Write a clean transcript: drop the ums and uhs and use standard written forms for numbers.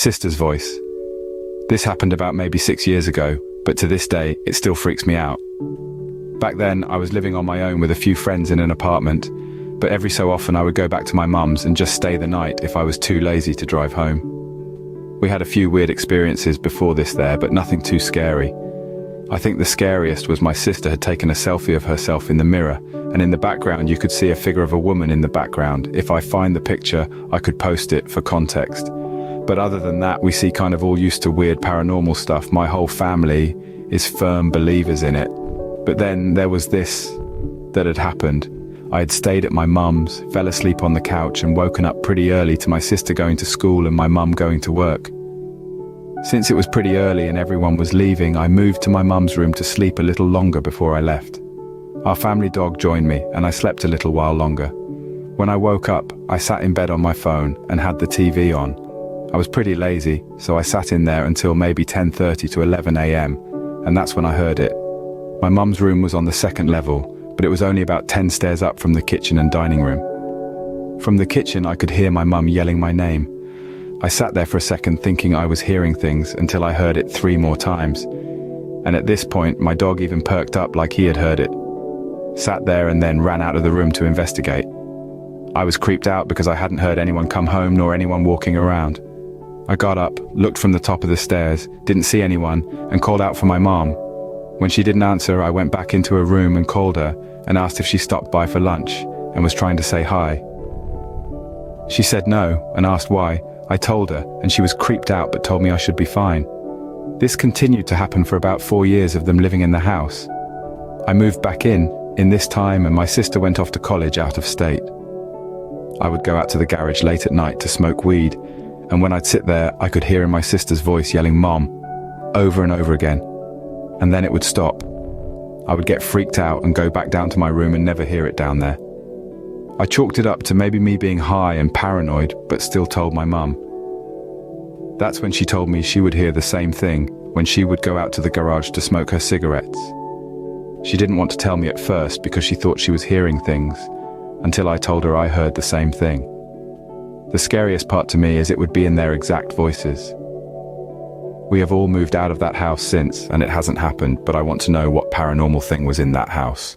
sister's voice. This happened about maybe 6 years ago, but to this day, it still freaks me out. Back then, I was living on my own with a few friends in an apartment, but every so often I would go back to my mum's and just stay the night if I was too lazy to drive home. We had a few weird experiences before this there, but nothing too scary. I think the scariest was my sister had taken a selfie of herself in the mirror, and in the background you could see a figure of a woman in the background. If I find the picture, I could post it for context. But other than that, we see kind of all used to weird paranormal stuff. My whole family is firm believers in it. But then there was this that had happened. I had stayed at my mum's, fell asleep on the couch and woken up pretty early to my sister going to school and my mum going to work. Since it was pretty early and everyone was leaving, I moved to my mum's room to sleep a little longer before I left. Our family dog joined me and I slept a little while longer. When I woke up, I sat in bed on my phone and had the TV on. I was pretty lazy, so I sat in there until maybe 10:30 to 11 a.m, and that's when I heard it. My mum's room was on the second level, but it was only about 10 stairs up from the kitchen and dining room. From the kitchen, I could hear my mum yelling my name. I sat there for a second thinking I was hearing things until I heard it 3 more times. And at this point, my dog even perked up like he had heard it. Sat there and then ran out of the room to investigate. I was creeped out because I hadn't heard anyone come home nor anyone walking around. I got up, looked from the top of the stairs, didn't see anyone, and called out for my mom. When she didn't answer, I went back into her room and called her and asked if she stopped by for lunch and was trying to say hi. She said no and asked why. I told her, and she was creeped out but told me I should be fine. This continued to happen for about 4 years of them living in the house. I moved back in this time, and my sister went off to college out of state. I would go out to the garage late at night to smoke weed, and when I'd sit there, I could hear in my sister's voice yelling "Mom" over and over again, and then it would stop. I would get freaked out and go back down to my room and never hear it down there. I chalked it up to maybe me being high and paranoid, but still told my mum. That's when she told me she would hear the same thing when she would go out to the garage to smoke her cigarettes. She didn't want to tell me at first because she thought she was hearing things, until I told her I heard the same thing. The scariest part to me is it would be in their exact voices. We have all moved out of that house since, and it hasn't happened, but I want to know what paranormal thing was in that house.